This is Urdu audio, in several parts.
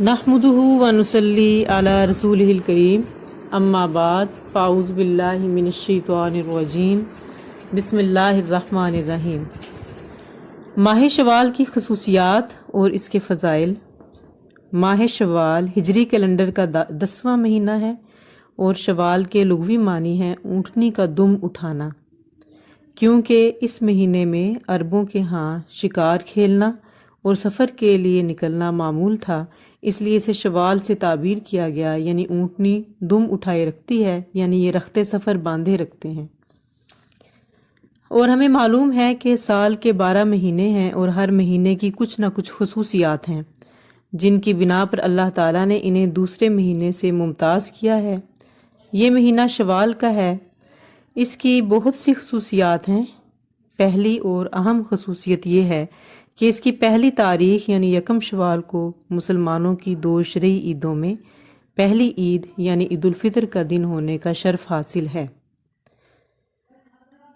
نحمدہ و نصلی علی رسولہ الکریم، اما بعد، فاعوذ باللہ من الشیطان الرجیم، بسم اللہ الرحمن الرحیم۔ ماہ شوال کی خصوصیات اور اس کے فضائل۔ ماہ شوال ہجری کیلنڈر کا 10واں مہینہ ہے اور شوال کے لغوی معنی ہے اونٹنی کا دم اٹھانا، کیونکہ اس مہینے میں عربوں کے ہاں شکار کھیلنا اور سفر کے لیے نکلنا معمول تھا، اس لیے اسے شوال سے تعبیر کیا گیا، یعنی اونٹنی دم اٹھائے رکھتی ہے، یعنی یہ رخت سفر باندھے رکھتے ہیں۔ اور ہمیں معلوم ہے کہ سال کے 12 مہینے ہیں اور ہر مہینے کی کچھ نہ کچھ خصوصیات ہیں جن کی بنا پر اللہ تعالیٰ نے انہیں دوسرے مہینے سے ممتاز کیا ہے۔ یہ مہینہ شوال کا ہے، اس کی بہت سی خصوصیات ہیں۔ پہلی اور اہم خصوصیت یہ ہے کہ اس کی پہلی تاریخ یعنی یکم شوال کو مسلمانوں کی 2 شرعی عیدوں میں پہلی عید یعنی عید الفطر کا دن ہونے کا شرف حاصل ہے۔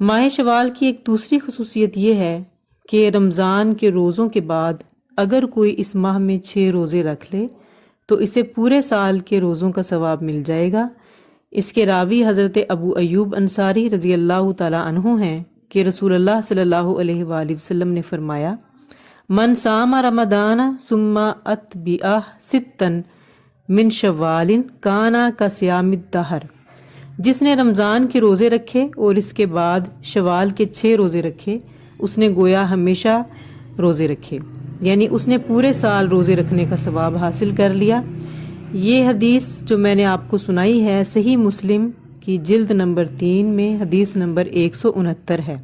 ماہ شوال کی ایک دوسری خصوصیت یہ ہے کہ رمضان کے روزوں کے بعد اگر کوئی اس ماہ میں 6 روزے رکھ لے تو اسے پورے سال کے روزوں کا ثواب مل جائے گا۔ اس کے راوی حضرت ابو ایوب انصاری رضی اللہ تعالیٰ عنہ ہیں کہ رسول اللہ صلی اللہ علیہ وآلہ وسلم نے فرمایا، من صام رمضان ثم اتبعہ ستا من شوال کان کصیام الدہر، جس نے رمضان کے روزے رکھے اور اس کے بعد شوال کے 6 روزے رکھے، اس نے گویا ہمیشہ روزے رکھے، یعنی اس نے پورے سال روزے رکھنے کا ثواب حاصل کر لیا۔ یہ حدیث جو میں نے آپ کو سنائی ہے صحیح مسلم کی جلد نمبر 3 میں حدیث نمبر 169 ہے۔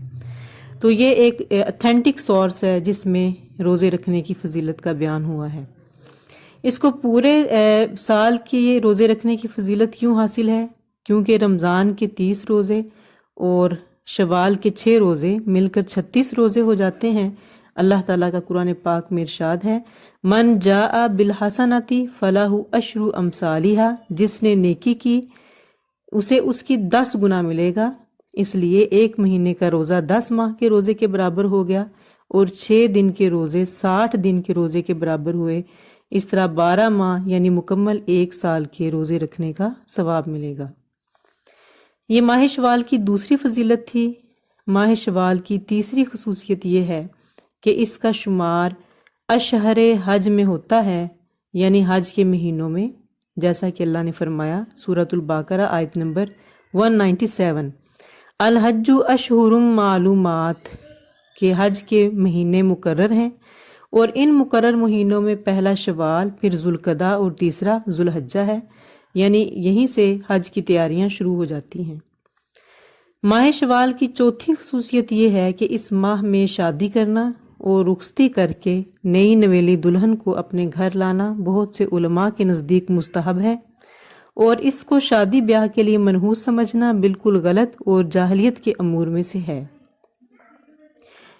تو یہ ایک اتھینٹک سورس ہے جس میں روزے رکھنے کی فضیلت کا بیان ہوا ہے۔ اس کو پورے سال کی روزے رکھنے کی فضیلت کیوں حاصل ہے؟ کیونکہ رمضان کے 30 روزے اور شوال کے 6 روزے مل کر 36 روزے ہو جاتے ہیں۔ اللہ تعالیٰ کا قرآن پاک میں ارشاد ہے، من جاء بالحسنۃ فلہ عشر امثالھا، جس نے نیکی کی اسے اس کی 10 گنا ملے گا۔ اس لیے ایک مہینے کا روزہ 10 ماہ کے روزے کے برابر ہو گیا اور 6 دن کے روزے 60 دن کے روزے کے برابر ہوئے۔ اس طرح 12 ماہ یعنی مکمل 1 سال کے روزے رکھنے کا ثواب ملے گا۔ یہ ماہ شوال کی دوسری فضیلت تھی۔ ماہ شوال کی تیسری خصوصیت یہ ہے کہ اس کا شمار اشہر حج میں ہوتا ہے، یعنی حج کے مہینوں میں، جیسا کہ اللہ نے فرمایا سورۃ البقرہ آیت نمبر 197، الحج اشہر معلومات، کہ حج کے مہینے مقرر ہیں اور ان مقرر مہینوں میں پہلا شوال، پھر ذوالقعدہ اور تیسرا ذوالحجہ ہے، یعنی یہیں سے حج کی تیاریاں شروع ہو جاتی ہیں۔ ماہ شوال کی چوتھی خصوصیت یہ ہے کہ اس ماہ میں شادی کرنا اور رخصتی کر کے نئی نویلی دلہن کو اپنے گھر لانا بہت سے علماء کے نزدیک مستحب ہے، اور اس کو شادی بیاہ کے لیے منحوس سمجھنا بالکل غلط اور جاہلیت کے امور میں سے ہے۔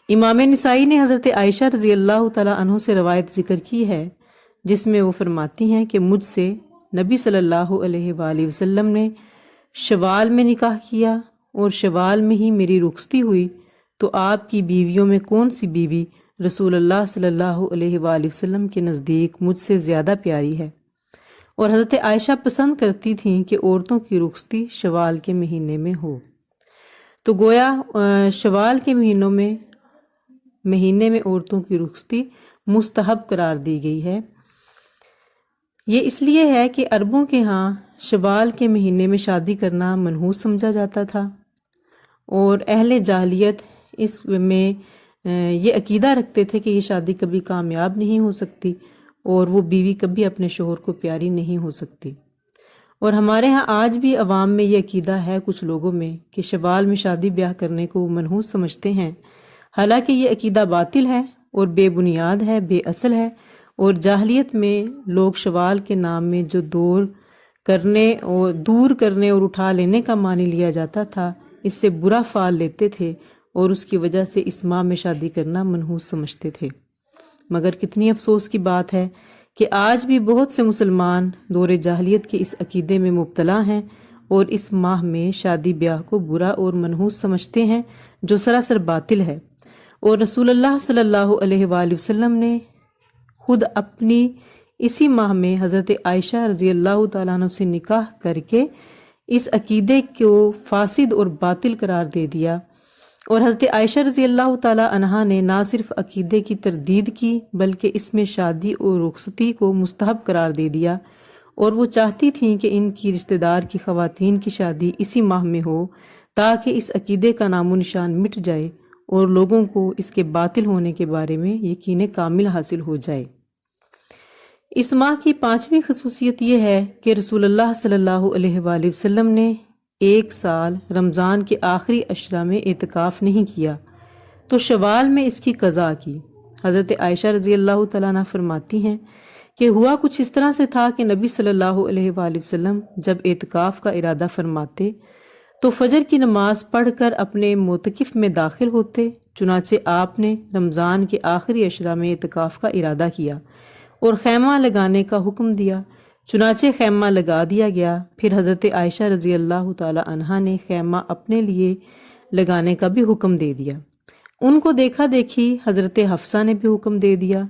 امام نسائی نے حضرت عائشہ رضی اللہ تعالیٰ عنہ سے روایت ذکر کی ہے جس میں وہ فرماتی ہیں کہ مجھ سے نبی صلی اللہ علیہ وآلہ وسلم نے شوال میں نکاح کیا اور شوال میں ہی میری رخصتی ہوئی، تو آپ کی بیویوں میں کون سی بیوی رسول اللہ صلی اللہ علیہ وآلہ وسلم کے نزدیک مجھ سے زیادہ پیاری ہے؟ اور حضرت عائشہ پسند کرتی تھیں کہ عورتوں کی رخصتی شوال کے مہینے میں ہو۔ تو گویا شوال کے مہینے میں عورتوں کی رخصتی مستحب قرار دی گئی ہے۔ یہ اس لیے ہے کہ عربوں کے ہاں شوال کے مہینے میں شادی کرنا منحوس سمجھا جاتا تھا، اور اہل جاہلیت اس میں یہ عقیدہ رکھتے تھے کہ یہ شادی کبھی کامیاب نہیں ہو سکتی اور وہ بیوی کبھی اپنے شوہر کو پیاری نہیں ہو سکتی۔ اور ہمارے ہاں آج بھی عوام میں یہ عقیدہ ہے کچھ لوگوں میں کہ شوال میں شادی بیاہ کرنے کو وہ منحوس سمجھتے ہیں، حالانکہ یہ عقیدہ باطل ہے اور بے بنیاد ہے، بے اصل ہے۔ اور جاہلیت میں لوگ شوال کے نام میں جو دور کرنے اور اٹھا لینے کا معنی لیا جاتا تھا، اس سے برا فعل لیتے تھے اور اس کی وجہ سے اس ماہ میں شادی کرنا منحوس سمجھتے تھے۔ مگر کتنی افسوس کی بات ہے کہ آج بھی بہت سے مسلمان دور جاہلیت کے اس عقیدے میں مبتلا ہیں اور اس ماہ میں شادی بیاہ کو برا اور منحوس سمجھتے ہیں، جو سراسر باطل ہے۔ اور رسول اللہ صلی اللہ علیہ وآلہ وسلم نے خود اپنی اسی ماہ میں حضرت عائشہ رضی اللہ تعالیٰ عنہ سے نکاح کر کے اس عقیدے کو فاسد اور باطل قرار دے دیا، اور حضرت عائشہ رضی اللہ تعالیٰ عنہا نے نہ صرف عقیدے کی تردید کی بلکہ اس میں شادی اور رخصتی کو مستحب قرار دے دیا، اور وہ چاہتی تھیں کہ ان کی رشتہ دار کی خواتین کی شادی اسی ماہ میں ہو تاکہ اس عقیدے کا نام و نشان مٹ جائے اور لوگوں کو اس کے باطل ہونے کے بارے میں یقین کامل حاصل ہو جائے۔ اس ماہ کی 5ویں خصوصیت یہ ہے کہ رسول اللہ صلی اللہ علیہ وآلہ وسلم نے ایک سال رمضان کے آخری عشرہ میں اعتکاف نہیں کیا تو شوال میں اس کی قضا کی۔ حضرت عائشہ رضی اللہ تعالیٰ عنہ فرماتی ہیں کہ ہوا کچھ اس طرح سے تھا کہ نبی صلی اللہ علیہ وآلہ وسلم جب اعتکاف کا ارادہ فرماتے تو فجر کی نماز پڑھ کر اپنے معتکف میں داخل ہوتے، چنانچہ آپ نے رمضان کے آخری عشرہ میں اعتکاف کا ارادہ کیا اور خیمہ لگانے کا حکم دیا، چنانچہ خیمہ لگا دیا گیا۔ پھر حضرت عائشہ رضی اللہ تعالی عنہا نے خیمہ اپنے لیے لگانے کا بھی حکم دے دیا۔ ان کو دیکھا دیکھی حضرت حفصہ نے بھی حکم دے دیا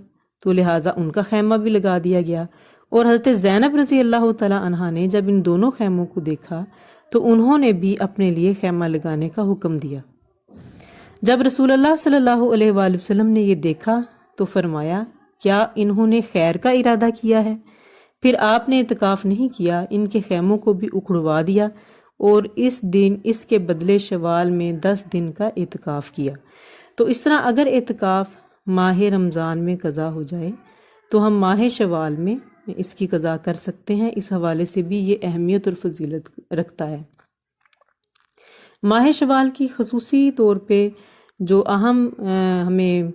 تو لہٰذا ان کا خیمہ بھی لگا دیا گیا، اور حضرت زینب رضی اللہ تعالی عنہا نے جب ان دونوں خیموں کو دیکھا تو انہوں نے بھی اپنے لیے خیمہ لگانے کا حکم دیا۔ جب رسول اللہ صلی اللہ علیہ وآلہ وسلم نے یہ دیکھا تو فرمایا، کیا انہوں نے خیر کا ارادہ کیا ہے؟ پھر آپ نے اعتکاف نہیں کیا، ان کے خیموں کو بھی اکھڑوا دیا اور اس دن اس کے بدلے شوال میں 10 دن کا اعتکاف کیا۔ تو اس طرح اگر اعتکاف ماہ رمضان میں قضا ہو جائے تو ہم ماہ شوال میں اس کی قضا کر سکتے ہیں۔ اس حوالے سے بھی یہ اہمیت اور فضیلت رکھتا ہے۔ ماہ شوال کی خصوصی طور پہ جو اہم ہمیں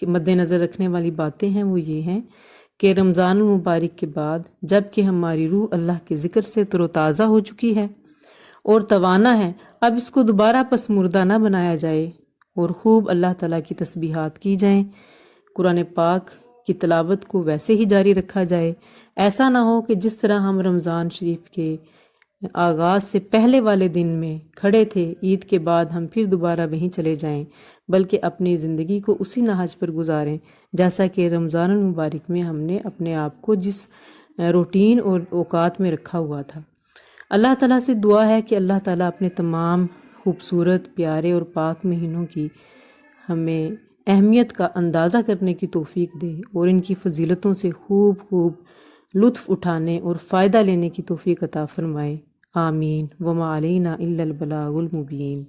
مد نظر رکھنے والی باتیں ہیں وہ یہ ہیں کہ رمضان المبارک کے بعد جب کہ ہماری روح اللہ کے ذکر سے تر و تازہ ہو چکی ہے اور توانا ہے، اب اس کو دوبارہ پس مردہ نہ بنایا جائے اور خوب اللہ تعالیٰ کی تسبیحات کی جائیں، قرآن پاک کی تلاوت کو ویسے ہی جاری رکھا جائے۔ ایسا نہ ہو کہ جس طرح ہم رمضان شریف کے آغاز سے پہلے والے دن میں کھڑے تھے، عید کے بعد ہم پھر دوبارہ وہیں چلے جائیں، بلکہ اپنی زندگی کو اسی نہج پر گزاریں جیسا کہ رمضان المبارک میں ہم نے اپنے آپ کو جس روٹین اور اوقات میں رکھا ہوا تھا۔ اللہ تعالیٰ سے دعا ہے کہ اللہ تعالیٰ اپنے تمام خوبصورت، پیارے اور پاک مہینوں کی ہمیں اہمیت کا اندازہ کرنے کی توفیق دے اور ان کی فضیلتوں سے خوب لطف اٹھانے اور فائدہ لینے کی توفیق عطا فرمائے۔ آمین۔ وما علینا الا البلاغ المبین۔